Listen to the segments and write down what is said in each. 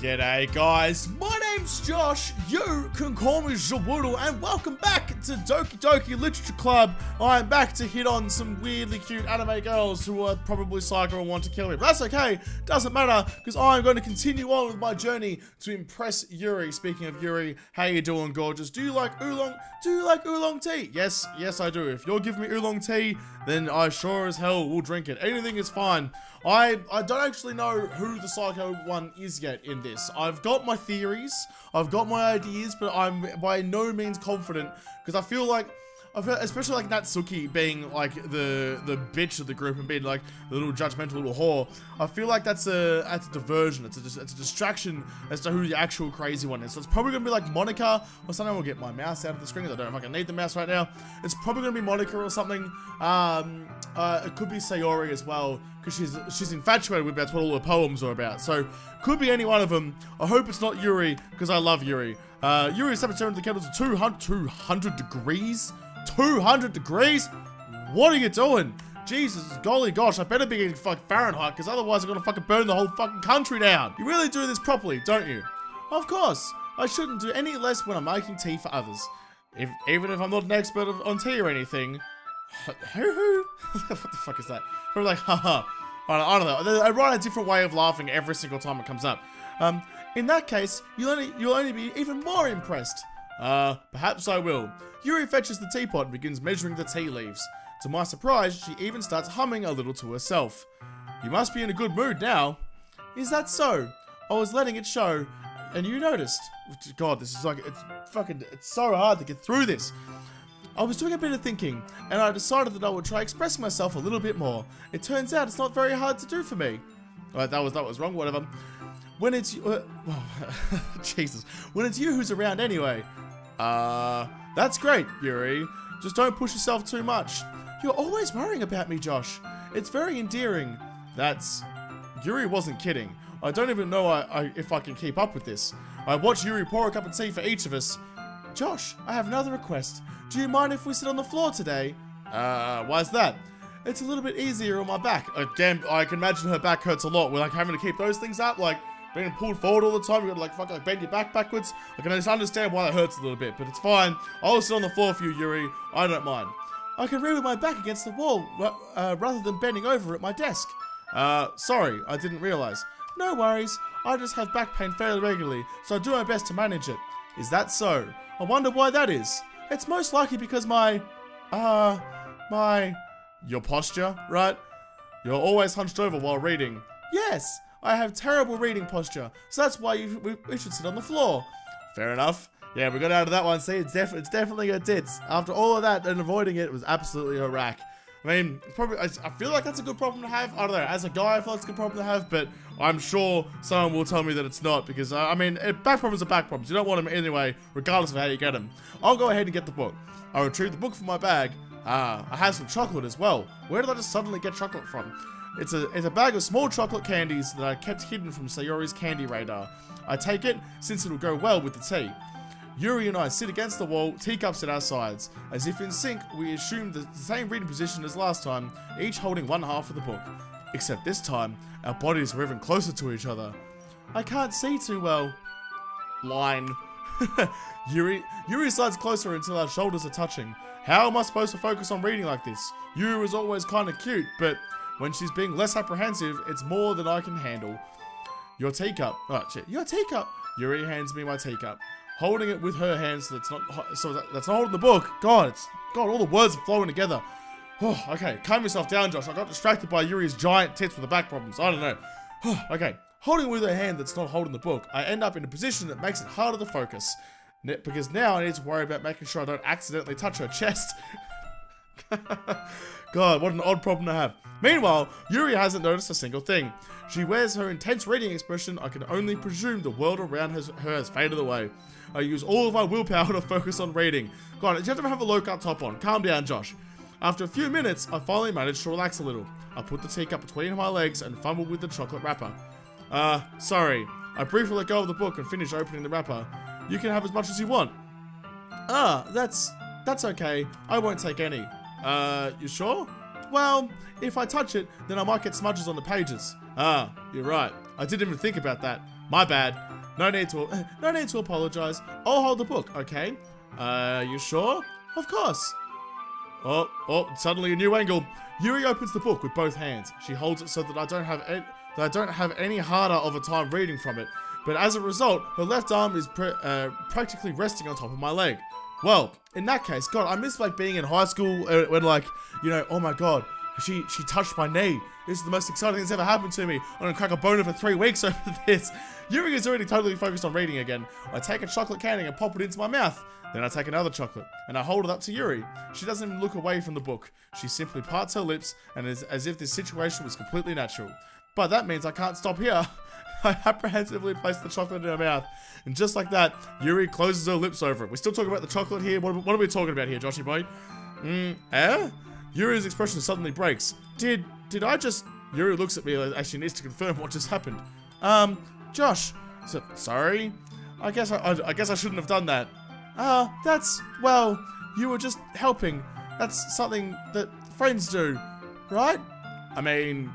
G'day guys, my name's Josh, you can call me JaWoodle, and welcome back to Doki Doki Literature Club. I'm back to hit on some weirdly cute anime girls who are probably psycho and want to kill me, but that's okay, doesn't matter, because I'm going to continue on with my journey to impress Yuri. Speaking of Yuri, how you doing, gorgeous? Do you like oolong tea? Yes, I do. If you're giving me oolong tea, then I sure as hell will drink it. Anything is fine. I don't actually know who the psycho one is yet in this. I've got my theories, I've got my ideas, but I'm by no means confident, because I feel like, especially like Natsuki being like the bitch of the group and being like the little judgmental little whore, I feel like that's a diversion, it's a distraction as to who the actual crazy one is. So it's probably gonna be like Monika or something. We'll get my mouse out of the screen, I don't know if I can need the mouse right now. It's probably gonna be Monika or something. It could be Sayori as well, because she's infatuated with me. That's what all the poems are about. So could be any one of them. I hope it's not Yuri, because I love Yuri. Yuri's temperature in the kettle to 200 degrees. 200 degrees? What are you doing? Jesus, golly gosh, I better be getting fucking Fahrenheit, because otherwise I'm gonna fucking burn the whole fucking country down. You really do this properly, don't you? Of course. I shouldn't do any less when I'm making tea for others. Even if I'm not an expert on tea or anything. Hoo-hoo? What the fuck is that? Probably like, haha. I don't know. I write a different way of laughing every single time it comes up. In that case, you'll only be even more impressed. Perhaps I will. Yuri fetches the teapot and begins measuring the tea leaves. To my surprise, she even starts humming a little to herself. You must be in a good mood now. Is that so? I was letting it show, and you noticed. God, this is like, it's so hard to get through this. I was doing a bit of thinking, and I decided that I would try expressing myself a little bit more. It turns out it's not very hard to do for me. Alright, that was wrong, whatever. When it's Jesus. When it's you who's around anyway. That's great, Yuri. Just don't push yourself too much. You're always worrying about me, Josh. It's very endearing. Yuri wasn't kidding. I don't even know if I can keep up with this. I watched Yuri pour a cup of tea for each of us. Josh, I have another request. Do you mind if we sit on the floor today? Why's that? It's a little bit easier on my back. Again, I can imagine her back hurts a lot. We're like having to keep those things up, like being pulled forward all the time. You gotta like bend your back backwards. I can just understand why that hurts a little bit, but it's fine. I'll sit on the floor for you, Yuri. I don't mind. I can read with my back against the wall rather than bending over at my desk. Sorry, I didn't realize. No worries. I just have back pain fairly regularly, so I do my best to manage it. Is that so? I wonder why that is. It's most likely because your posture, right? You're always hunched over while reading. Yes, I have terrible reading posture, so that's why we should sit on the floor. Fair enough. Yeah, we got out of that one. See, it's definitely a tits. After all of that and avoiding it was absolutely a rack. I mean, it's probably, I feel like that's a good problem to have. I don't know, as a guy I feel like it's a good problem to have, but I'm sure someone will tell me that it's not, because, I mean, back problems are back problems. You don't want them anyway, regardless of how you get them. I'll go ahead and get the book. I retrieve the book from my bag. I have some chocolate as well. Where did I just suddenly get chocolate from? It's a bag of small chocolate candies that I kept hidden from Sayori's candy radar. I take it, since it'll go well with the tea. Yuri and I sit against the wall, teacups at our sides. As if in sync, we assume the same reading position as last time, each holding one half of the book. Except this time, our bodies are even closer to each other. I can't see too well. Line. Yuri slides closer until our shoulders are touching. How am I supposed to focus on reading like this? Yuri was always kind of cute, but when she's being less apprehensive, it's more than I can handle. Your teacup. Oh, shit. Your teacup. Yuri hands me my teacup, holding it with her hands so that's not holding the book. God, all the words are flowing together. Oh, okay, calm yourself down, Josh. I got distracted by Yuri's giant tits with the back problems. I don't know. Okay, holding it with her hand that's not holding the book, I end up in a position that makes it harder to focus. Because now I need to worry about making sure I don't accidentally touch her chest. God, what an odd problem to have. Meanwhile, Yuri hasn't noticed a single thing. She wears her intense reading expression. I can only presume the world around her has faded away. I use all of my willpower to focus on reading. God, you have to have a low-cut top on. Calm down, Josh. After a few minutes, I finally managed to relax a little. I put the teacup between my legs and fumbled with the chocolate wrapper. Sorry. I briefly let go of the book and finished opening the wrapper. You can have as much as you want. That's okay. I won't take any. You sure? Well, if I touch it, then I might get smudges on the pages. You're right. I didn't even think about that. My bad. No need to apologize. I'll hold the book, okay? You sure? Of course. Oh, suddenly a new angle. Yuri opens the book with both hands. She holds it so that I don't have any harder of a time reading from it. But as a result, her left arm is practically resting on top of my leg. Well, in that case, God, I miss like being in high school when like, you know, oh my God, she touched my knee. This is the most exciting thing that's ever happened to me. I'm gonna crack a boner for 3 weeks over this. Yuri is already totally focused on reading again. I take a chocolate candy and pop it into my mouth. Then I take another chocolate and I hold it up to Yuri. She doesn't even look away from the book. She simply parts her lips and is as if this situation was completely natural. But that means I can't stop here. I apprehensively place the chocolate in her mouth. And just like that, Yuri closes her lips over it. We're still talking about the chocolate here. What are we talking about here, Joshy boy? Yuri's expression suddenly breaks. Did I just... Yuri looks at me as she needs to confirm what just happened. Josh. Sorry? I guess I shouldn't have done that. Well, you were just helping. That's something that friends do, right? I mean,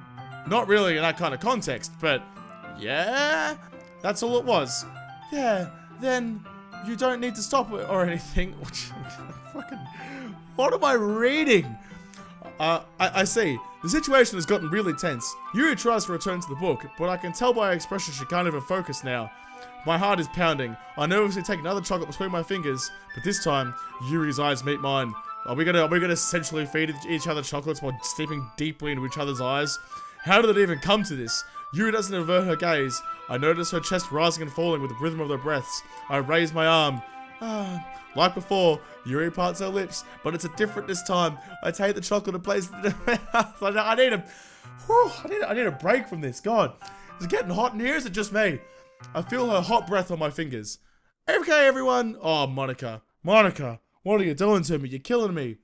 not really in that kind of context, but yeah, that's all it was. Yeah, then you don't need to stop it or anything. Fucking, what am I reading? I see. The situation has gotten really tense. Yuri tries to return to the book, but I can tell by her expression she can't even focus now. My heart is pounding. I nervously take another chocolate between my fingers, but this time, Yuri's eyes meet mine. Are we gonna essentially feed each other chocolates while steeping deeply into each other's eyes? How did it even come to this? Yuri doesn't avert her gaze. I notice her chest rising and falling with the rhythm of their breaths. I raise my arm. Like before, Yuri parts her lips, but it's different this time. I take the chocolate and place it in her mouth. I need a break from this. God, is it getting hot in here? Is it just me? I feel her hot breath on my fingers. Okay, everyone. Oh, Monika, what are you doing to me? You're killing me.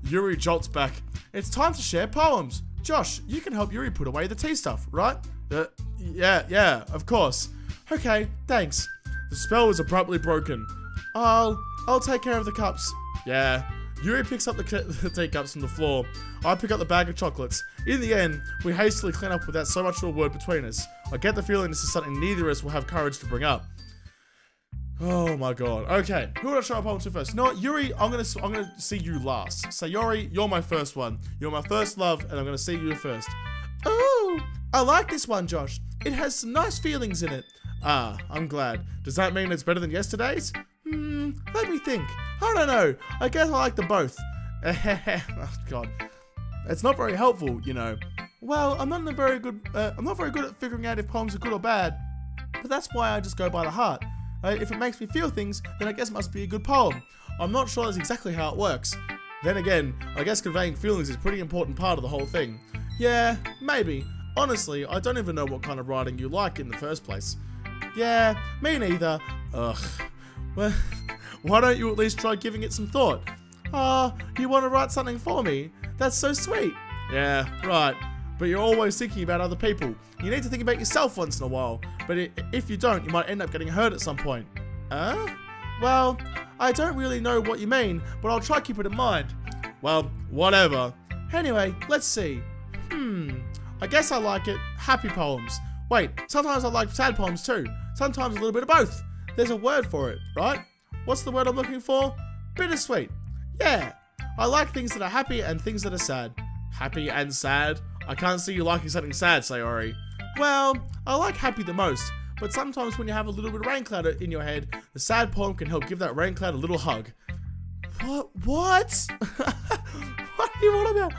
Yuri jolts back. It's time to share poems. Josh, you can help Yuri put away the tea stuff, right? Yeah, of course. Okay, thanks. The spell is abruptly broken. I'll take care of the cups. Yeah. Yuri picks up the teacups from the floor. I pick up the bag of chocolates. In the end, we hastily clean up without so much of a word between us. I get the feeling this is something neither of us will have courage to bring up. Oh my God. Okay, who would I show a poem to first? No, Yuri, I'm gonna see you last. Sayori, you're my first one. You're my first love, and I'm gonna see you first. Oh, I like this one, Josh. It has some nice feelings in it. I'm glad. Does that mean it's better than yesterday's? Let me think. I don't know. I guess I like them both. Oh God, it's not very helpful, you know. Well, I'm not very good at figuring out if poems are good or bad, but that's why I just go by the heart. If it makes me feel things, then I guess it must be a good poem. I'm not sure that's exactly how it works. Then again, I guess conveying feelings is a pretty important part of the whole thing. Yeah, maybe. Honestly, I don't even know what kind of writing you like in the first place. Yeah, me neither. Ugh. Well, why don't you at least try giving it some thought? You want to write something for me? That's so sweet. Yeah, right. But you're always thinking about other people. You need to think about yourself once in a while. But if you don't, you might end up getting hurt at some point. Well, I don't really know what you mean, but I'll try to keep it in mind. Well, whatever. Anyway, let's see. I guess I like it. Happy poems. Wait, sometimes I like sad poems too. Sometimes a little bit of both. There's a word for it, right? What's the word I'm looking for? Bittersweet. Yeah. I like things that are happy and things that are sad. Happy and sad? I can't see you liking something sad, Sayori. Well, I like happy the most, but sometimes when you have a little bit of rain cloud in your head, the sad poem can help give that rain cloud a little hug. What? What do you want about?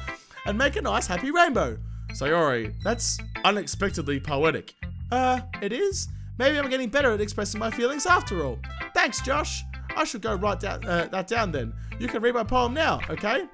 And make a nice happy rainbow. Sayori, that's unexpectedly poetic. It is? Maybe I'm getting better at expressing my feelings after all. Thanks, Josh. I should go write that down then. You can read my poem now, okay?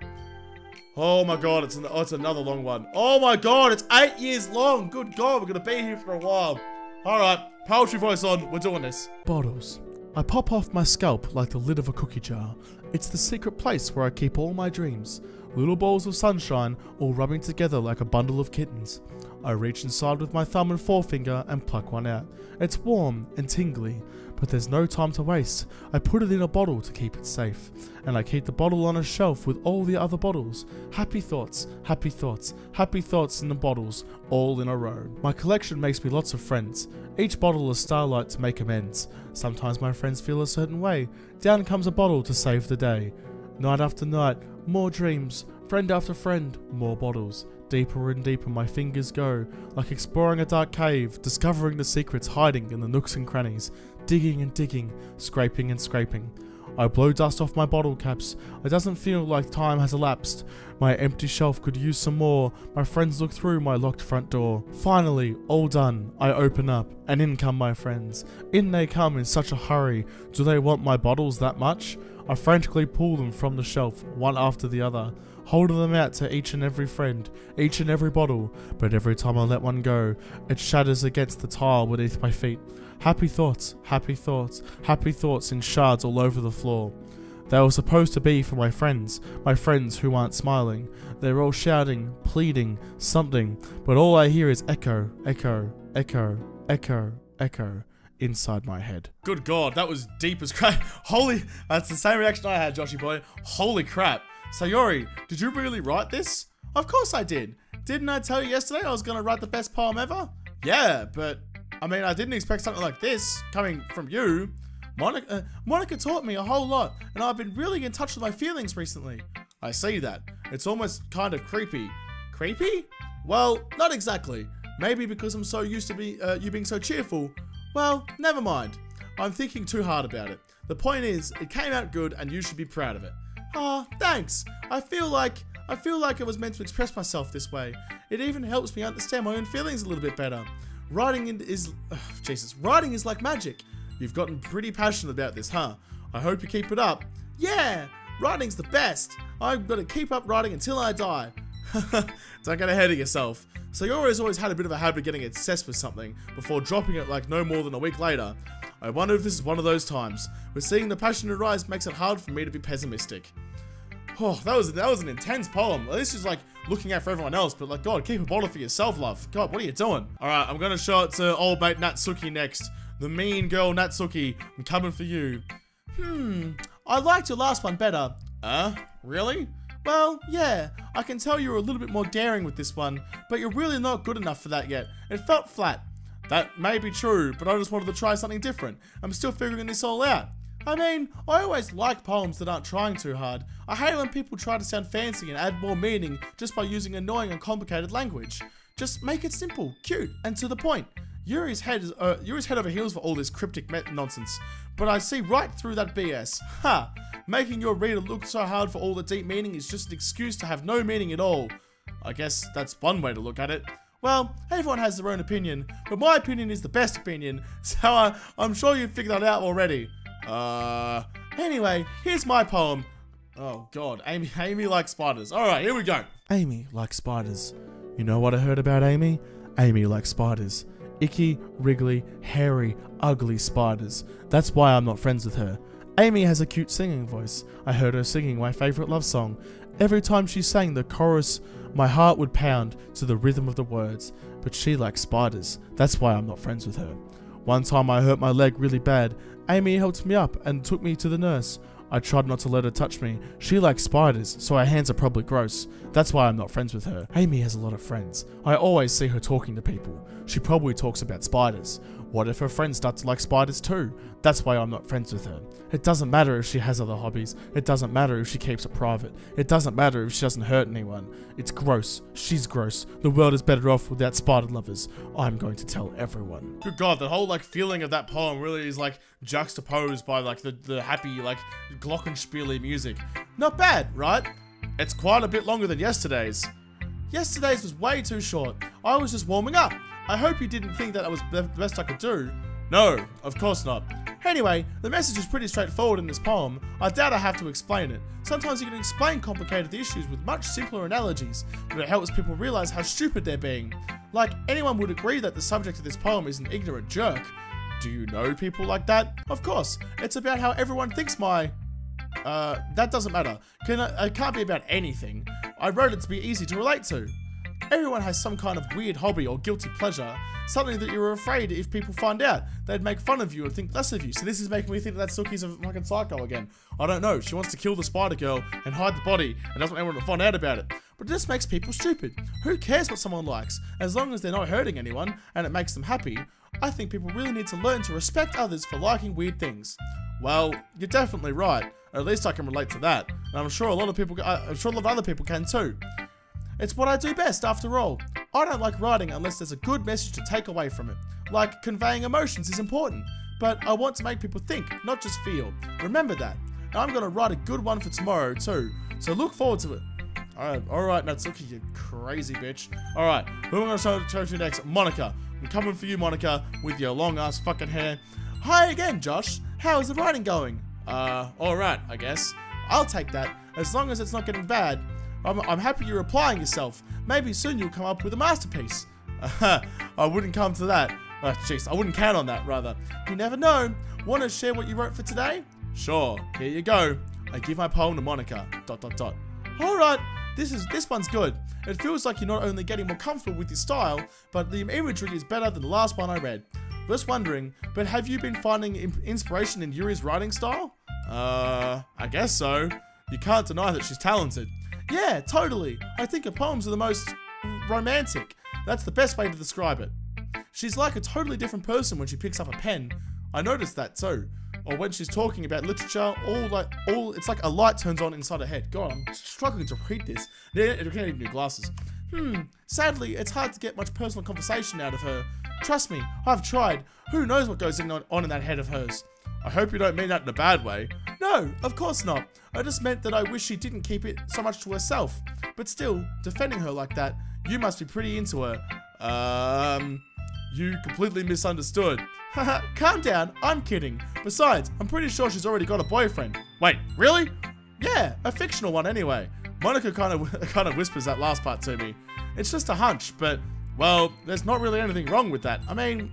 Oh my God, it's another long one. Oh my God, it's 8 years long. Good God, we're gonna be here for a while. All right, poetry voice on, we're doing this. Bottles. I pop off my scalp like the lid of a cookie jar. It's the secret place where I keep all my dreams. Little balls of sunshine all rubbing together like a bundle of kittens. I reach inside with my thumb and forefinger and pluck one out. It's warm and tingly, but there's no time to waste. I put it in a bottle to keep it safe, and I keep the bottle on a shelf with all the other bottles. Happy thoughts, happy thoughts, happy thoughts in the bottles, all in a row. My collection makes me lots of friends. Each bottle is starlight to make amends. Sometimes my friends feel a certain way. Down comes a bottle to save the day. Night after night, more dreams. Friend after friend, more bottles. Deeper and deeper my fingers go, like exploring a dark cave, discovering the secrets hiding in the nooks and crannies, digging and digging, scraping and scraping. I blow dust off my bottle caps. It doesn't feel like time has elapsed. My empty shelf could use some more. My friends look through my locked front door. Finally, all done, I open up, and in come my friends. In they come in such a hurry. Do they want my bottles that much? I frantically pull them from the shelf, one after the other, holding them out to each and every friend, each and every bottle, but every time I let one go, it shatters against the tile beneath my feet. Happy thoughts, happy thoughts, happy thoughts in shards all over the floor. They were supposed to be for my friends who aren't smiling. They're all shouting, pleading, something, but all I hear is echo, echo, echo, echo, echo inside my head. Good God, that was deep as crap. Holy, that's the same reaction I had, Joshy boy. Holy crap. Sayori, did you really write this? Of course I did. Didn't I tell you yesterday I was going to write the best poem ever? Yeah, but I mean, I didn't expect something like this coming from you. Monika taught me a whole lot, and I've been really in touch with my feelings recently. I see that. It's almost kind of creepy. Creepy? Well, not exactly. Maybe because I'm so used to you being so cheerful. Well, never mind. I'm thinking too hard about it. The point is, it came out good, and you should be proud of it. Ah, thanks. I feel like it was meant to express myself this way. It even helps me understand my own feelings a little bit better. Writing is like magic. You've gotten pretty passionate about this, huh? I hope you keep it up. Yeah, writing's the best. I've got to keep up writing until I die. Don't get ahead of yourself. Sayori's always had a bit of a habit of getting obsessed with something before dropping it like no more than a week later. I wonder if this is one of those times, but seeing the passion arise makes it hard for me to be pessimistic. Oh, that was an intense poem. This is like looking out for everyone else, but like, God, keep a bottle for yourself, love. God, what are you doing? Alright, I'm gonna show it to old mate Natsuki next. The mean girl Natsuki, I'm coming for you. I liked your last one better. Really? Well, yeah, I can tell you were a little bit more daring with this one, but you're really not good enough for that yet. It felt flat. That may be true, but I just wanted to try something different. I'm still figuring this all out. I mean, I always like poems that aren't trying too hard. I hate when people try to sound fancy and add more meaning just by using annoying and complicated language. Just make it simple, cute, and to the point. Yuri's head over heels for all this cryptic nonsense, but I see right through that BS. Ha! Making your reader look so hard for all the deep meaning is just an excuse to have no meaning at all. I guess that's one way to look at it. Well, everyone has their own opinion, but my opinion is the best opinion, so I'm sure you've figured that out already. Anyway, here's my poem. Oh God, Amy likes spiders. Alright, here we go. Amy likes spiders. You know what I heard about Amy? Amy likes spiders. Icky, wriggly, hairy, ugly spiders. That's why I'm not friends with her. Amy has a cute singing voice. I heard her singing my favourite love song. Every time she sang the chorus, my heart would pound to the rhythm of the words. But she likes spiders. That's why I'm not friends with her. One time I hurt my leg really bad. Amy helped me up and took me to the nurse. I tried not to let her touch me. She likes spiders, so her hands are probably gross. That's why I'm not friends with her. Amy has a lot of friends. I always see her talking to people. She probably talks about spiders. What if her friends start to like spiders too? That's why I'm not friends with her. It doesn't matter if she has other hobbies. It doesn't matter if she keeps it private. It doesn't matter if she doesn't hurt anyone. It's gross. She's gross. The world is better off without spider lovers. I'm going to tell everyone. Good God, the whole like feeling of that poem really is like juxtaposed by like the happy like glockenspiel music. Not bad, right? It's quite a bit longer than yesterday's. Yesterday's was way too short. I was just warming up. I hope you didn't think that was the best I could do. No, of course not. Anyway, the message is pretty straightforward in this poem. I doubt I have to explain it. Sometimes you can explain complicated issues with much simpler analogies, but it helps people realize how stupid they're being. Like, anyone would agree that the subject of this poem is an ignorant jerk. Do you know people like that? Of course, it's about how everyone thinks That doesn't matter. It can't be about anything. I wrote it to be easy to relate to. Everyone has some kind of weird hobby or guilty pleasure, something that you're afraid if people find out, they'd make fun of you and think less of you. So this is making me think that Suki's a fucking psycho again. I don't know, she wants to kill the spider girl and hide the body and doesn't want anyone to find out about it. But this makes people stupid. Who cares what someone likes? As long as they're not hurting anyone and it makes them happy, I think people really need to learn to respect others for liking weird things. Well, you're definitely right. At least I can relate to that. And I'm sure a lot of other people can too. It's what I do best, after all. I don't like writing unless there's a good message to take away from it. Like, conveying emotions is important, but I want to make people think, not just feel. Remember that. And I'm gonna write a good one for tomorrow too, so look forward to it. Alright, Natsuki, you crazy bitch. Alright, who am I gonna show you next? Monika. I'm coming for you, Monika, with your long ass fucking hair. Hi again, Josh. How is the writing going? Alright, I guess. I'll take that, as long as it's not getting bad. I'm happy you're applying yourself. Maybe soon you'll come up with a masterpiece. I wouldn't come to that. Jeez, I wouldn't count on that, rather. You never know. Want to share what you wrote for today? Sure, here you go. I give my poem to Monika. ... Alright, this one's good. It feels like you're not only getting more comfortable with your style, but the imagery is better than the last one I read. Just wondering, but have you been finding inspiration in Yuri's writing style? I guess so. You can't deny that she's talented. Yeah, totally. I think her poems are the most romantic. That's the best way to describe it. She's like a totally different person when she picks up a pen. I noticed that too. Or when she's talking about literature, it's like a light turns on inside her head. God, I'm struggling to read this. I can't even do glasses. Sadly, it's hard to get much personal conversation out of her. Trust me, I've tried. Who knows what goes on in that head of hers? I hope you don't mean that in a bad way. No, of course not. I just meant that I wish she didn't keep it so much to herself. But still, defending her like that, you must be pretty into her. You completely misunderstood. Haha, calm down, I'm kidding. Besides, I'm pretty sure she's already got a boyfriend. Wait, really? Yeah, a fictional one anyway. Monika kind of whispers that last part to me. It's just a hunch, but, well, there's not really anything wrong with that. I mean,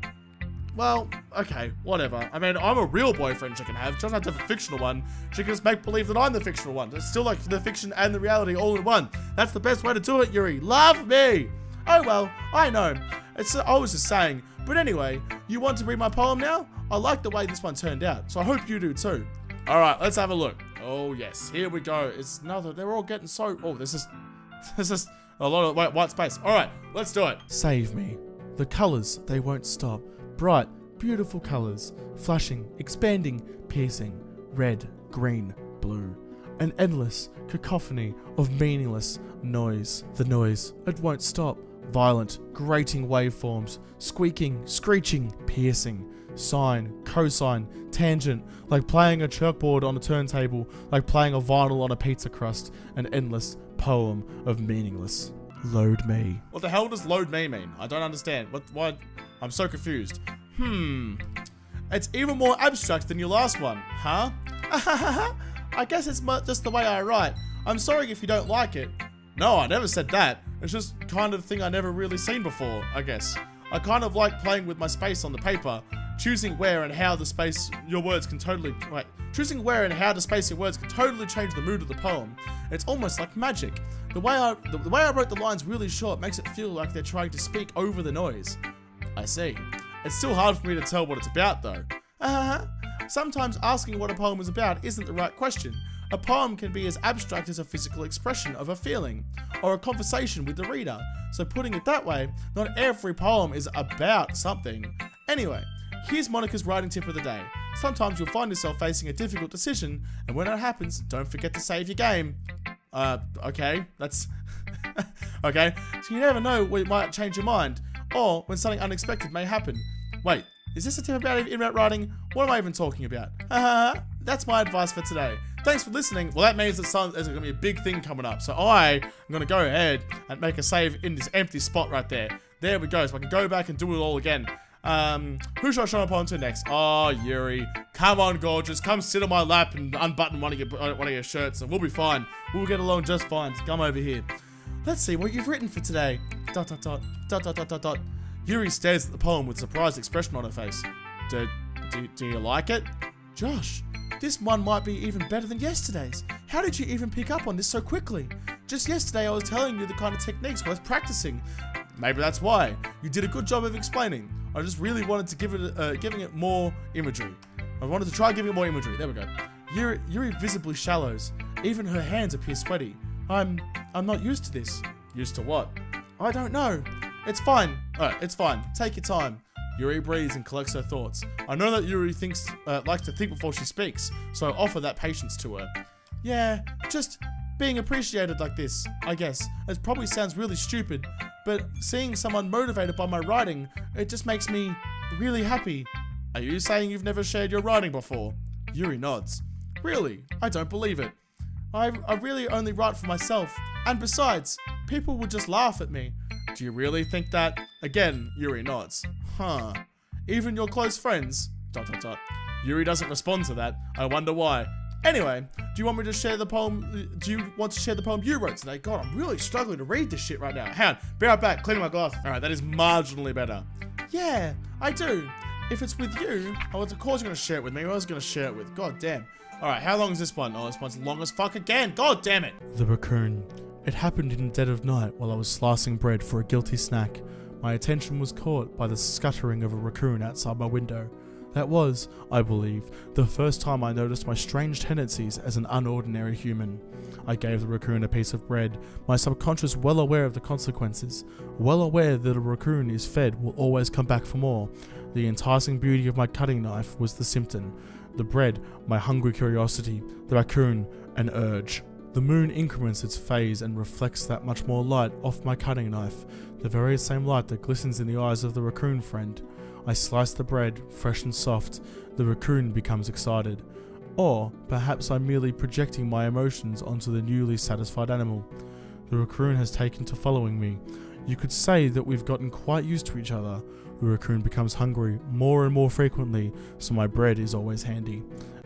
well, okay, whatever. I mean, I'm a real boyfriend she can have. She doesn't have to have a fictional one. She can just make believe that I'm the fictional one. It's still like the fiction and the reality all in one. That's the best way to do it, Yuri. Love me! Oh well, I know. I was just saying. But anyway, you want to read my poem now? I like the way this one turned out, so I hope you do too. Alright, let's have a look. Oh yes, here we go. It's another, they're all getting so, oh, this is a lot of white space. Alright, let's do it. Save me. The colors, they won't stop. Bright, beautiful colors, flashing, expanding, piercing, red, green, blue. An endless cacophony of meaningless noise. The noise, it won't stop. Violent, grating waveforms, squeaking, screeching, piercing. Sine, cosine, tangent, like playing a chalkboard on a turntable, like playing a vinyl on a pizza crust. An endless poem of meaningless. Load me. What the hell does load me mean? I don't understand. What? I'm so confused. It's even more abstract than your last one, huh? I guess it's just the way I write. I'm sorry if you don't like it. No, I never said that. It's just kind of thing I never really seen before, I guess. I kind of like playing with my space on the paper, choosing where and how the space your words can totally choosing where and how to space your words can totally change the mood of the poem. It's almost like magic. The way I wrote the lines really short makes it feel like they're trying to speak over the noise. I see. It's still hard for me to tell what it's about though. Sometimes asking what a poem is about isn't the right question. A poem can be as abstract as a physical expression of a feeling, or a conversation with the reader. So putting it that way, not every poem is about something. Anyway, here's Monika's writing tip of the day. Sometimes you'll find yourself facing a difficult decision, and when it happens, don't forget to save your game. Okay, that's... okay, so you never know when it might change your mind, or when something unexpected may happen. Wait, is this a tip about internet writing? What am I even talking about? That's my advice for today. Thanks for listening. Well, that means that there's going to be a big thing coming up. So I'm going to go ahead and make a save in this empty spot right there. There we go. So I can go back and do it all again. Who should I show up on to next? Oh, Yuri. Come on, gorgeous. Come sit on my lap and unbutton one of your shirts and we'll be fine. We'll get along just fine. Come over here. Let's see what you've written for today. ... Yuri stares at the poem with a surprised expression on her face. Do you like it? Josh, This one might be even better than yesterday's. How did you even pick up on this so quickly? Just yesterday I was telling you the kind of techniques worth practicing. Maybe that's why. You did a good job of explaining. I just really wanted to giving it more imagery. I wanted to try giving it more imagery. There we go. Yuri visibly shallows. Even her hands appear sweaty. I'm not used to this. Used to what? I don't know. It's fine. It's fine. Take your time. Yuri breathes and collects her thoughts. I know that Yuri likes to think before she speaks, so I offer that patience to her. Yeah, just being appreciated like this, I guess. It probably sounds really stupid, but seeing someone motivated by my writing, it just makes me really happy. Are you saying you've never shared your writing before? Yuri nods. Really? I don't believe it. I really only write for myself, and besides, people would just laugh at me. Do you really think that? Again, Yuri nods. Huh. Even your close friends? ... Yuri doesn't respond to that. I wonder why. Anyway, do you want me to share the poem? Do you want to share the poem you wrote today? God, I'm really struggling to read this shit right now. Hang on, be right back, cleaning my glass. Alright, that is marginally better. Yeah, I do. If it's with you, of course you're going to share it with me. Who else is going to share it with? God damn. Alright, how long is this one? Oh, this one's long as fuck again. God damn it. The raccoon. It happened in the dead of night while I was slicing bread for a guilty snack. My attention was caught by the scuttering of a raccoon outside my window. That was, I believe, the first time I noticed my strange tendencies as an unordinary human. I gave the raccoon a piece of bread, my subconscious well aware of the consequences, well aware that a raccoon is fed will always come back for more. The enticing beauty of my cutting knife was the symptom. The bread, my hungry curiosity, the raccoon, an urge. The moon increments its phase and reflects that much more light off my cutting knife, the very same light that glistens in the eyes of the raccoon friend. I slice the bread, fresh and soft. The raccoon becomes excited. Or perhaps I'm merely projecting my emotions onto the newly satisfied animal. The raccoon has taken to following me. You could say that we've gotten quite used to each other. The raccoon becomes hungry more and more frequently, so my bread is always handy.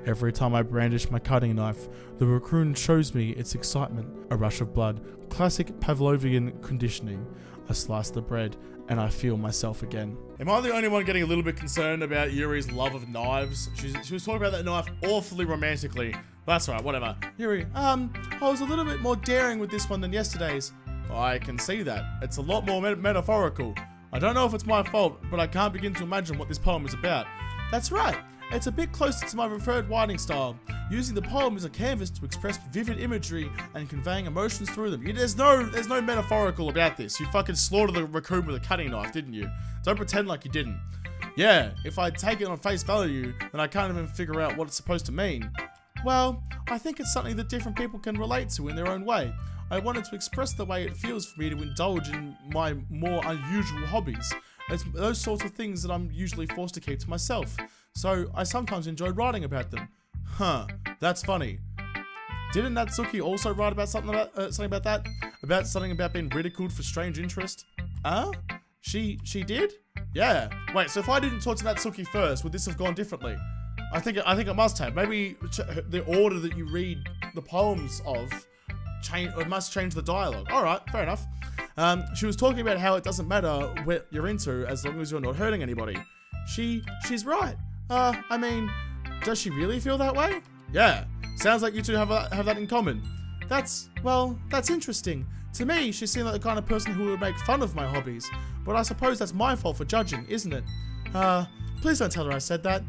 Every time I brandish my cutting knife, the raccoon shows me its excitement. A rush of blood. Classic Pavlovian conditioning. I slice the bread, and I feel myself again. Am I the only one getting a little bit concerned about Yuri's love of knives? She was talking about that knife awfully romantically. That's right, whatever. Yuri, I was a little bit more daring with this one than yesterday's. I can see that. It's a lot more metaphorical. I don't know if it's my fault, but I can't begin to imagine what this poem is about. That's right. It's a bit closer to my preferred writing style, using the poem as a canvas to express vivid imagery and conveying emotions through them. There's no metaphorical about this. You fucking slaughtered the raccoon with a cutting knife, didn't you? Don't pretend like you didn't. Yeah, if I take it on face value, then I can't even figure out what it's supposed to mean. Well, I think it's something that different people can relate to in their own way. I wanted to express the way it feels for me to indulge in my more unusual hobbies. It's those sorts of things that I'm usually forced to keep to myself. So I sometimes enjoy writing about them. Huh, that's funny. Didn't Natsuki also write about something about that? About something about being ridiculed for strange interest? She did? Yeah. Wait, so if I didn't talk to Natsuki first, would this have gone differently? I think it must have. Maybe the order that you read the poems of must change the dialogue. Alright, fair enough. She was talking about how it doesn't matter what you're into as long as you're not hurting anybody. She's right. I mean, does she really feel that way? Yeah, sounds like you two have that in common. That's interesting. To me, she seemed like the kind of person who would make fun of my hobbies, but I suppose that's my fault for judging, isn't it? Please don't tell her I said that.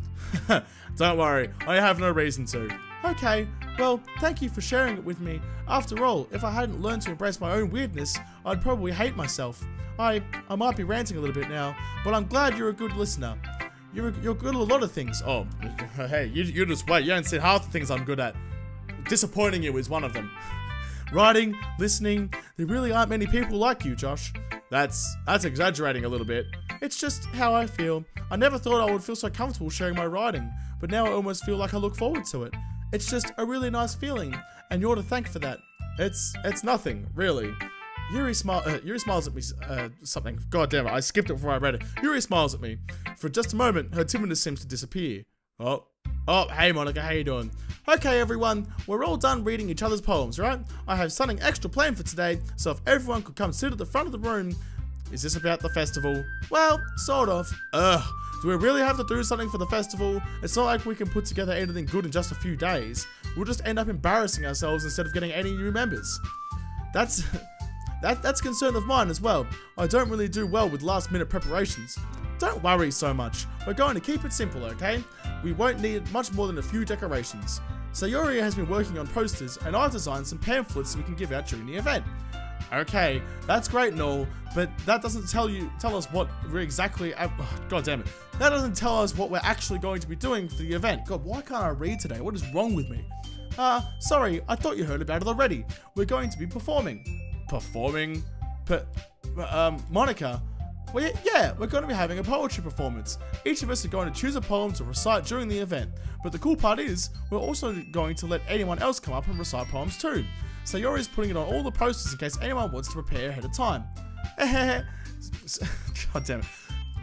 Don't worry, I have no reason to. Okay, well, thank you for sharing it with me. After all, if I hadn't learned to embrace my own weirdness, I'd probably hate myself. I might be ranting a little bit now, but I'm glad you're a good listener. You're good at a lot of things. Oh, hey, you just wait. You haven't said half the things I'm good at. Disappointing you is one of them. Writing, listening, there really aren't many people like you, Josh. That's exaggerating a little bit. It's just how I feel. I never thought I would feel so comfortable sharing my writing, but now I almost feel like I look forward to it. It's just a really nice feeling, and you're to thank for that. It's nothing, really. Yuri smiles at me, something. God damn it, I skipped it before I read it. Yuri smiles at me. For just a moment, her timidness seems to disappear. Oh, hey Monika, how you doing? Okay everyone, we're all done reading each other's poems, right? I have something extra planned for today, so if everyone could come sit at the front of the room, Is this about the festival? Well, sort of. Ugh. Do we really have to do something for the festival? It's not like we can put together anything good in just a few days. We'll just end up embarrassing ourselves instead of getting any new members. That's a concern of mine as well. I don't really do well with last minute preparations. Don't worry so much. We're going to keep it simple, okay? We won't need much more than a few decorations. Sayori has been working on posters, and I've designed some pamphlets we can give out during the event. Okay, that's great and all, but that doesn't tell us what we're exactly. God damn it! That doesn't tell us what we're actually going to be doing for the event. God, why can't I read today? What is wrong with me? Sorry, I thought you heard about it already. We're going to be performing. Performing? Monika. Well, yeah, we're going to be having a poetry performance. Each of us are going to choose a poem to recite during the event. But the cool part is, we're also going to let anyone else come up and recite poems too. Sayori is putting it on all the posters in case anyone wants to prepare ahead of time. God damn it.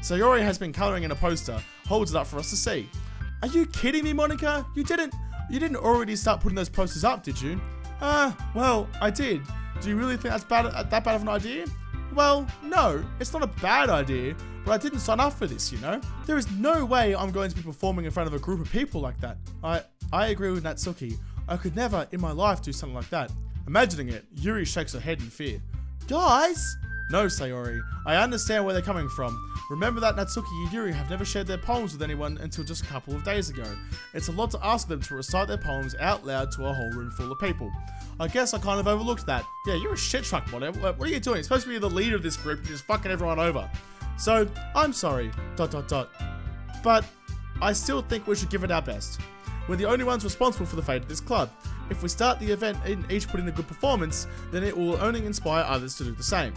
Sayori has been colouring in a poster, holds it up for us to see. Are you kidding me, Monika? You didn't already start putting those posters up, did you? Well, I did. Do you really think that's that bad of an idea? Well, no, it's not a bad idea, but I didn't sign up for this, you know? There is no way I'm going to be performing in front of a group of people like that. I agree with Natsuki. I could never in my life do something like that. Imagining it, Yuri shakes her head in fear. Guys! No, Sayori. I understand where they're coming from. Remember that Natsuki and Yuri have never shared their poems with anyone until just a couple of days ago. It's a lot to ask them to recite their poems out loud to a whole room full of people. I guess I kind of overlooked that. Yeah, you're a shit truck, whatever. What are you doing? You're supposed to be the leader of this group and you're just fucking everyone over. So, I'm sorry, ... But I still think we should give it our best. We're the only ones responsible for the fate of this club. If we start the event and each put in a good performance, then it will only inspire others to do the same.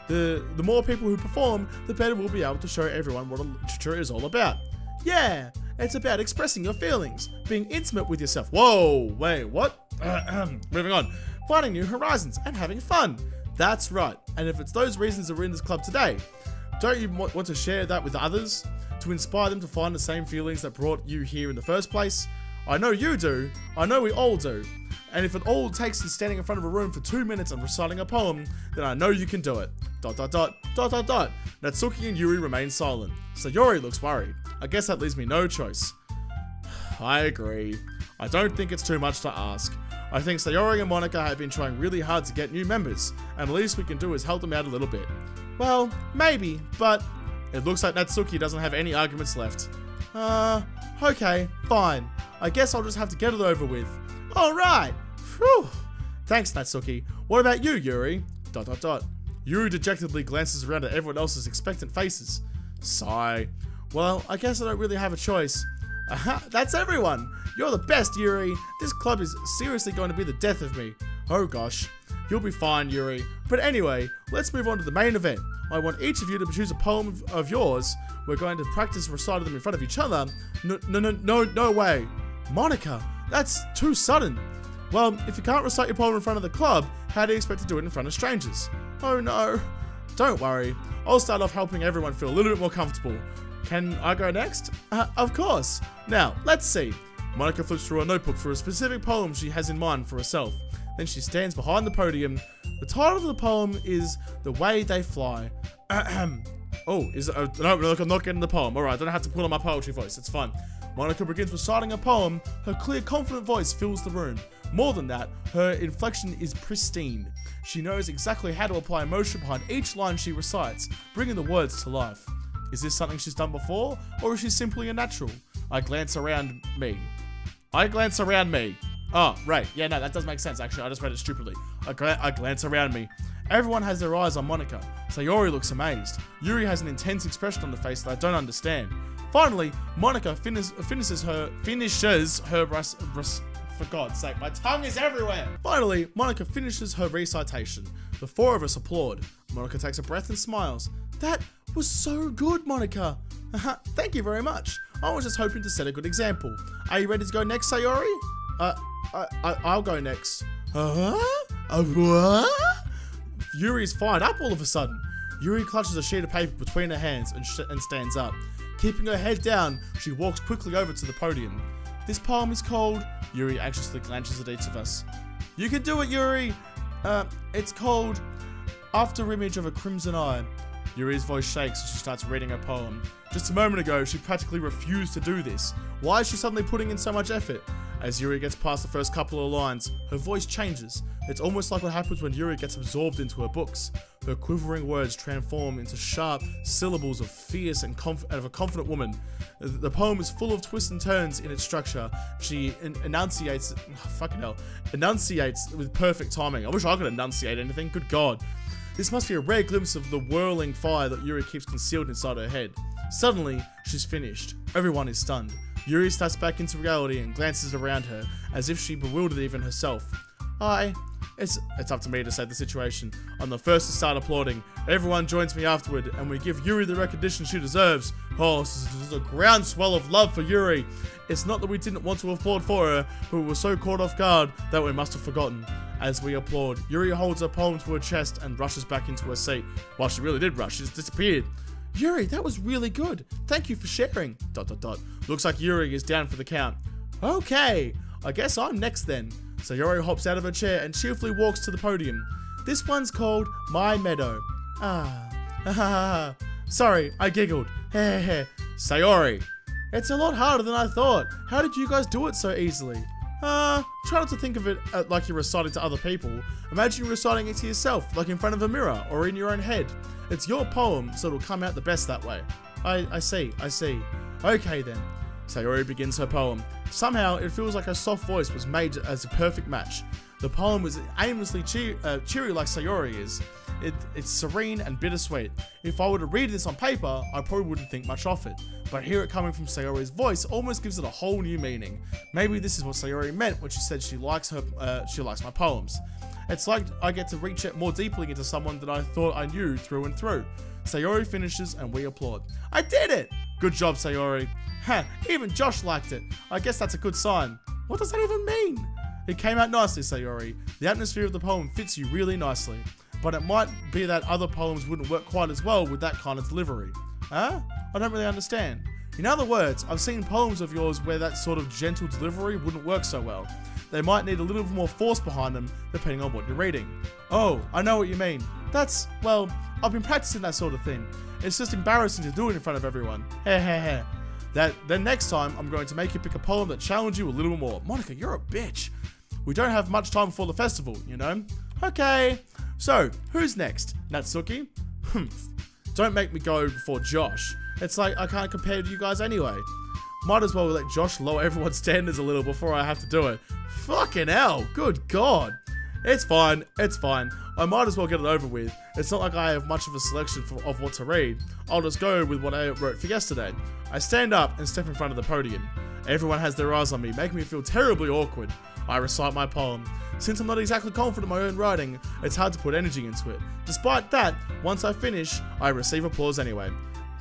The more people who perform, the better we'll be able to show everyone what literature is all about. Yeah, it's about expressing your feelings, being intimate with yourself. Whoa, wait, what? Moving on. Finding new horizons and having fun. That's right. And if it's those reasons that we're in this club today, don't you want to share that with others? To inspire them to find the same feelings that brought you here in the first place? I know you do. I know we all do. And if it all takes is standing in front of a room for 2 minutes and reciting a poem, then I know you can do it. ... Natsuki and Yuri remain silent. Sayori looks worried. I guess that leaves me no choice. I agree. I don't think it's too much to ask. I think Sayori and Monika have been trying really hard to get new members, and the least we can do is help them out a little bit. Well, maybe, but it looks like Natsuki doesn't have any arguments left. Okay, fine. I guess I'll just have to get it over with. Alright! Phew! Thanks, Natsuki. What about you, Yuri? ... Yuri dejectedly glances around at everyone else's expectant faces. Sigh. Well, I guess I don't really have a choice. Aha, that's everyone! You're the best, Yuri! This club is seriously going to be the death of me. Oh gosh. You'll be fine, Yuri. But anyway, let's move on to the main event. I want each of you to choose a poem of yours. We're going to practice reciting them in front of each other. No way. Monika, that's too sudden. Well, if you can't recite your poem in front of the club, how do you expect to do it in front of strangers? Oh no. Don't worry. I'll start off helping everyone feel a little bit more comfortable. Can I go next? Of course. Now, let's see. Monika flips through a notebook for a specific poem she has in mind for herself. Then she stands behind the podium. The title of the poem is The Way They Fly. Oh, is it? No, look, I'm not getting the poem. Alright, I don't have to put on my poetry voice. It's fine. Monika begins reciting a poem. Her clear, confident voice fills the room. More than that, her inflection is pristine. She knows exactly how to apply emotion behind each line she recites, bringing the words to life. Is this something she's done before, or is she simply a natural? I glance around me. Oh, right. Yeah, no, that does make sense, actually. I just read it stupidly. I glance around me. Everyone has their eyes on Monika. Sayori looks amazed. Yuri has an intense expression on the face that I don't understand. Finally, Monika finishes her for God's sake, my tongue is everywhere! Finally, Monika finishes her recitation. The four of us applaud. Monika takes a breath and smiles. That was so good, Monika! Thank you very much. I was just hoping to set a good example. Are you ready to go next, Sayori? I'll go next. What? Yuri's fired up all of a sudden. Yuri clutches a sheet of paper between her hands and stands up. Keeping her head down, she walks quickly over to the podium. This poem is called... Yuri anxiously glances at each of us. You can do it, Yuri! It's called After Image of a Crimson Eye. Yuri's voice shakes as she starts reading her poem. Just a moment ago, she practically refused to do this. Why is she suddenly putting in so much effort? As Yuri gets past the first couple of lines, her voice changes. It's almost like what happens when Yuri gets absorbed into her books. Her quivering words transform into sharp syllables of fierce and of a confident woman. The poem is full of twists and turns in its structure. She enunciates with perfect timing. I wish I could enunciate anything, good God. This must be a rare glimpse of the whirling fire that Yuri keeps concealed inside her head. Suddenly, she's finished. Everyone is stunned. Yuri steps back into reality and glances around her, as if she bewildered even herself. It's up to me to save the situation. I'm the first to start applauding. Everyone joins me afterward, and we give Yuri the recognition she deserves. Oh, this is a groundswell of love for Yuri. It's not that we didn't want to applaud for her, but we were so caught off guard that we must have forgotten. As we applaud, Yuri holds her poem to her chest and rushes back into her seat. Well, she really did rush. She's disappeared. Yuri, that was really good. Thank you for sharing. ... Looks like Yuri is down for the count. Okay, I guess I'm next then. Sayori hops out of her chair and cheerfully walks to the podium. This one's called My Meadow. Sorry, I giggled. Sayori. It's a lot harder than I thought. How did you guys do it so easily? Try not to think of it like you're reciting to other people. Imagine you're reciting it to yourself, like in front of a mirror or in your own head. It's your poem, so it'll come out the best that way. I see. Okay then. Sayori begins her poem. Somehow, it feels like her soft voice was made as a perfect match. The poem was aimlessly cheery like Sayori is. It's serene and bittersweet. If I were to read this on paper, I probably wouldn't think much of it. But hear it coming from Sayori's voice almost gives it a whole new meaning. Maybe this is what Sayori meant when she said she likes my poems. It's like I get to reach out more deeply into someone that I thought I knew through and through. Sayori finishes and we applaud. I did it! Good job, Sayori. Even Josh liked it. I guess that's a good sign. What does that even mean? It came out nicely, Sayori. The atmosphere of the poem fits you really nicely. But it might be that other poems wouldn't work quite as well with that kind of delivery. Huh? I don't really understand. In other words, I've seen poems of yours where that sort of gentle delivery wouldn't work so well. They might need a little more force behind them, depending on what you're reading. Oh, I know what you mean. Well, I've been practicing that sort of thing. It's just embarrassing to do it in front of everyone. Then next time, I'm going to make you pick a poem that challenges you a little more. Monika, you're a bitch. We don't have much time before the festival, you know? Okay. So, who's next? Natsuki? Don't make me go before Josh. It's like I can't compare to you guys anyway. Might as well let Josh lower everyone's standards a little before I have to do it. Fucking hell, good God. It's fine. I might as well get it over with. It's not like I have much of a selection of what to read. I'll just go with what I wrote for yesterday. I stand up and step in front of the podium. Everyone has their eyes on me, making me feel terribly awkward. I recite my poem. Since I'm not exactly confident in my own writing, it's hard to put energy into it. Despite that, once I finish, I receive applause anyway.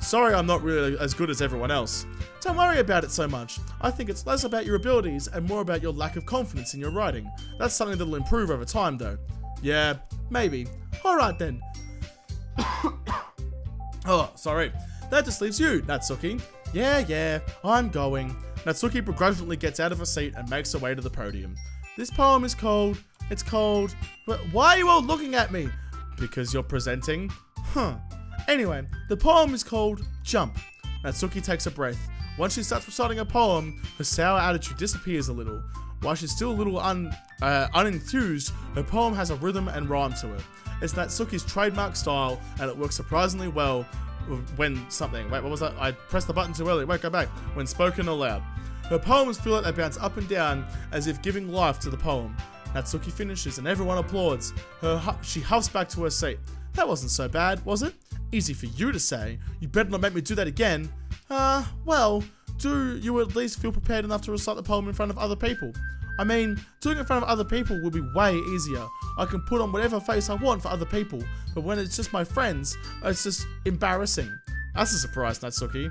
Sorry I'm not really as good as everyone else. Don't worry about it so much. I think it's less about your abilities and more about your lack of confidence in your writing. That's something that'll improve over time though. Yeah, maybe. Alright then. Oh, sorry. That just leaves you, Natsuki. Yeah, I'm going. Natsuki begrudgingly gets out of her seat and makes her way to the podium. This poem is called... Why are you all looking at me? Because you're presenting? Anyway, the poem is called Jump. Natsuki takes a breath. Once she starts reciting a poem, her sour attitude disappears a little. While she's still a little unenthused, her poem has a rhythm and rhyme to it. It's Natsuki's trademark style, and it works surprisingly well when something... Wait, what was that? I pressed the button too early. Wait, go back. When spoken aloud. Her poems feel like they bounce up and down, as if giving life to the poem. Natsuki finishes, and everyone applauds. She huffs back to her seat. That wasn't so bad, was it? Easy for you to say. You better not make me do that again. Well, do you at least feel prepared enough to recite the poem in front of other people? I mean, doing it in front of other people will be way easier. I can put on whatever face I want for other people, but when it's just my friends, it's just embarrassing. That's a surprise, Natsuki.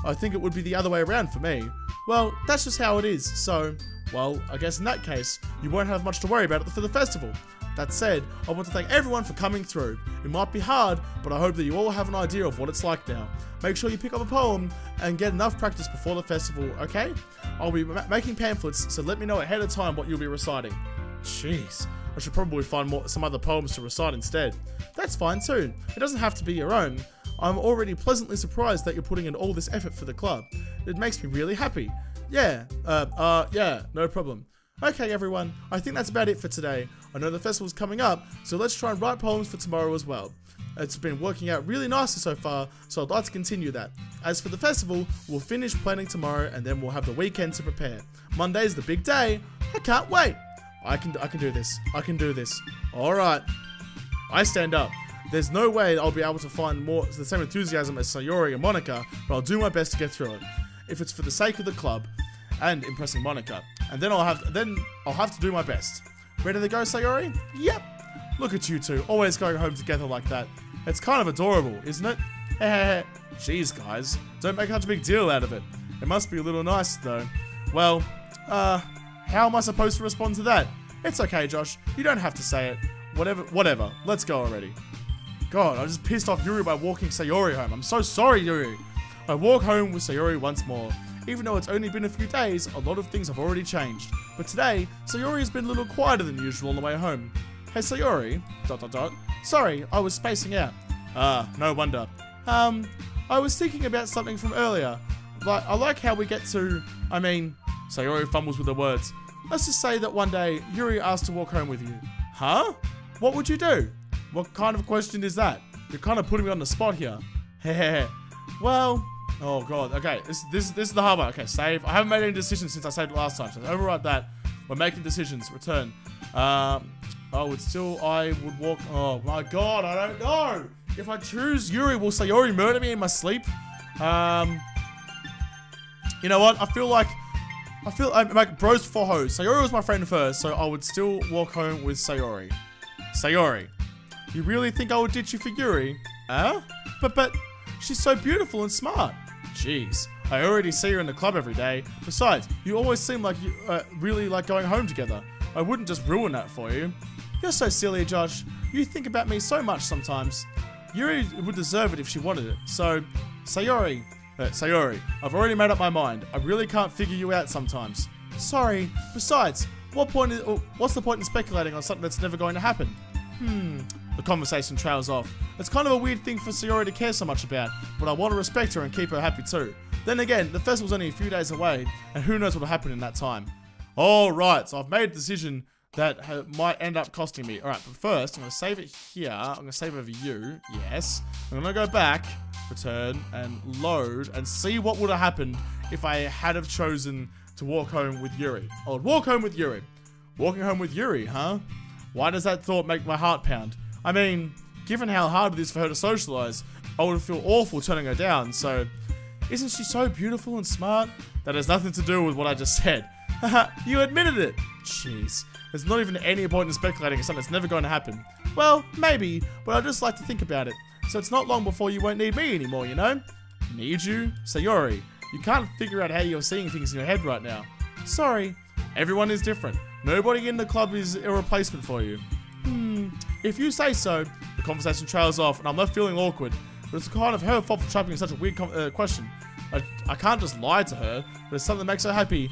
I think it would be the other way around for me. Well, that's just how it is, so, well, I guess in that case, you won't have much to worry about for the festival. That said, I want to thank everyone for coming through. It might be hard, but I hope that you all have an idea of what it's like now. Make sure you pick up a poem and get enough practice before the festival, okay? I'll be making pamphlets, so let me know ahead of time what you'll be reciting. Jeez, I should probably find some other poems to recite instead. That's fine too. It doesn't have to be your own. I'm already pleasantly surprised that you're putting in all this effort for the club. It makes me really happy. Yeah, no problem. Okay everyone, I think that's about it for today. I know the festival's coming up, so let's try and write poems for tomorrow as well. It's been working out really nicely so far, so I'd like to continue that. As for the festival, we'll finish planning tomorrow and then we'll have the weekend to prepare. Monday's the big day. I can't wait. I can do this. I can do this. Alright. I stand up. There's no way I'll be able to find the same enthusiasm as Sayori and Monika, but I'll do my best to get through it. If it's for the sake of the club and impressing Monika. And then I'll have to do my best. Ready to go, Sayori? Yep. Look at you two, always going home together like that. It's kind of adorable, isn't it? Jeez, guys, don't make such a big deal out of it. It must be a little nice, though. Well, how am I supposed to respond to that? It's okay, Josh. You don't have to say it. Whatever. Let's go already. God, I just pissed off Yuri by walking Sayori home. I'm so sorry, Yuri. I walk home with Sayori once more. Even though it's only been a few days, a lot of things have already changed. But today, Sayori has been a little quieter than usual on the way home. Hey, Sayori. ... Sorry, I was spacing out. No wonder. I was thinking about something from earlier. I like how we get to... Sayori fumbles with the words. Let's just say that one day, Yuri asked to walk home with you. Huh? What would you do? What kind of question is that? You're kind of putting me on the spot here. Hehehe. Well... Oh god, okay, this is the hard one. Okay, save. I haven't made any decisions since I saved it last time, so overwrite that. We're making decisions. Return. I would walk. Oh my god, I don't know. If I choose Yuri, will Sayori murder me in my sleep? You know what? I feel like bros for hoes. Sayori was my friend first, so I would still walk home with Sayori. Sayori, you really think I would ditch you for Yuri? Huh? But she's so beautiful and smart. Jeez, I already see her in the club every day. Besides, you always seem like you really like going home together. I wouldn't just ruin that for you. You're so silly, Josh. You think about me so much sometimes. Yuri would deserve it if she wanted it. So, Sayori, I've already made up my mind. I really can't figure you out sometimes. Sorry. Besides, what's the point in speculating on something that's never going to happen? The conversation trails off. It's kind of a weird thing for Sayori to care so much about, but I want to respect her and keep her happy too. Then again, the festival's only a few days away, and who knows what'll happen in that time. Alright, so I've made a decision that might end up costing me. Alright, but first, I'm going to save it here. I'm going to save over you. Yes. I'm going to go back, return, and load, and see what would have happened if I had have chosen to walk home with Yuri. I would walk home with Yuri. Walking home with Yuri, huh? Why does that thought make my heart pound? I mean, given how hard it is for her to socialize, I would feel awful turning her down, so... Isn't she so beautiful and smart? That has nothing to do with what I just said. Haha, you admitted it! Jeez. There's not even any point in speculating on something that's never going to happen. Well, maybe, but I just like to think about it. So it's not long before you won't need me anymore, you know? Need you? Sayori, you can't figure out how you're seeing things in your head right now. Sorry. Everyone is different. Nobody in the club is a replacement for you. If you say so. The conversation trails off and I'm left feeling awkward. But it's kind of her fault for trapping in such a weird question. I can't just lie to her, but if something makes her happy,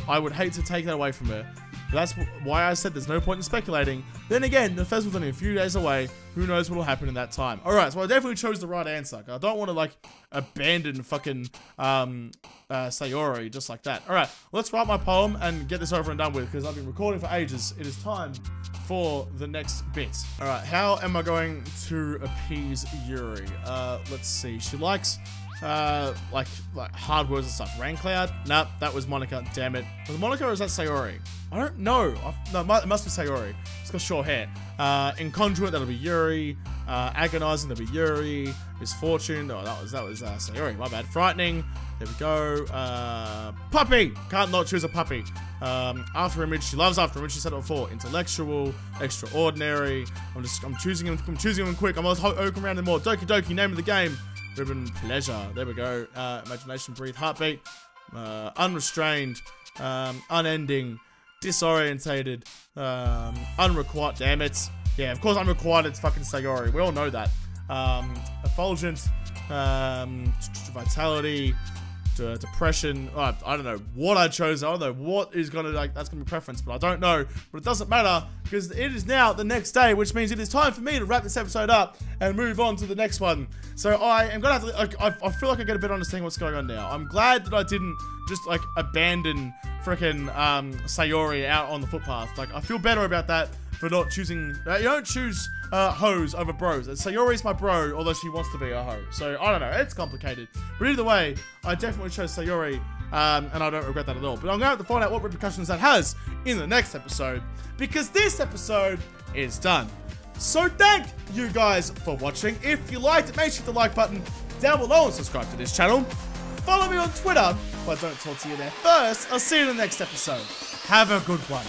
I would hate to take that away from her. But that's why I said there's no point in speculating. Then again, the festival's only a few days away. Who knows what will happen in that time. Alright, so I definitely chose the right answer. I don't want to, like, abandon fucking Sayori just like that. Alright, let's write my poem and get this over and done with, because I've been recording for ages. It is time for the next bit. Alright, how am I going to appease Yuri? Let's see. She likes... like hard words and stuff. Rain cloud? Nah, that was Monika. Damn it. Was it Monika or is that Sayori? I don't know. No, it must be Sayori. It's got short hair. Inconduit, that'll be Yuri. Agonizing, that'll be Yuri. Misfortune, oh, that was Sayori. My bad. Frightening. There we go. Puppy. Can't not choose a puppy. After image. She loves after image. She said it before. Intellectual. Extraordinary. I'm choosing him quick. I'm looking around him more. Doki Doki. Name of the game. Ribbon, pleasure. There we go. Imagination, breathe, heartbeat. Unrestrained. Unending. Disorientated. Unrequited. Damn it. Yeah, of course unrequited. It's fucking Sayori. We all know that. Effulgent. Vitality. depression. I don't know what I chose. I don't know what is gonna that's gonna be preference, but I don't know. But it doesn't matter because it is now the next day, which means it is time for me to wrap this episode up and move on to the next one. So I am gonna have to. I feel like I get a bit understanding what's going on now. I'm glad that I didn't just like abandon frickin' Sayori out on the footpath. Like I feel better about that for not choosing. You don't choose hoes over bros. Sayori's my bro, although she wants to be a hoe. So I don't know. It's complicated. But either way, I definitely chose Sayori, and I don't regret that at all. But I'm going to have to find out what repercussions that has in the next episode, because this episode is done. So thank you guys for watching. If you liked it, make sure to hit the like button down below and subscribe to this channel. Follow me on Twitter, but I don't talk to you there first. I'll see you in the next episode. Have a good one.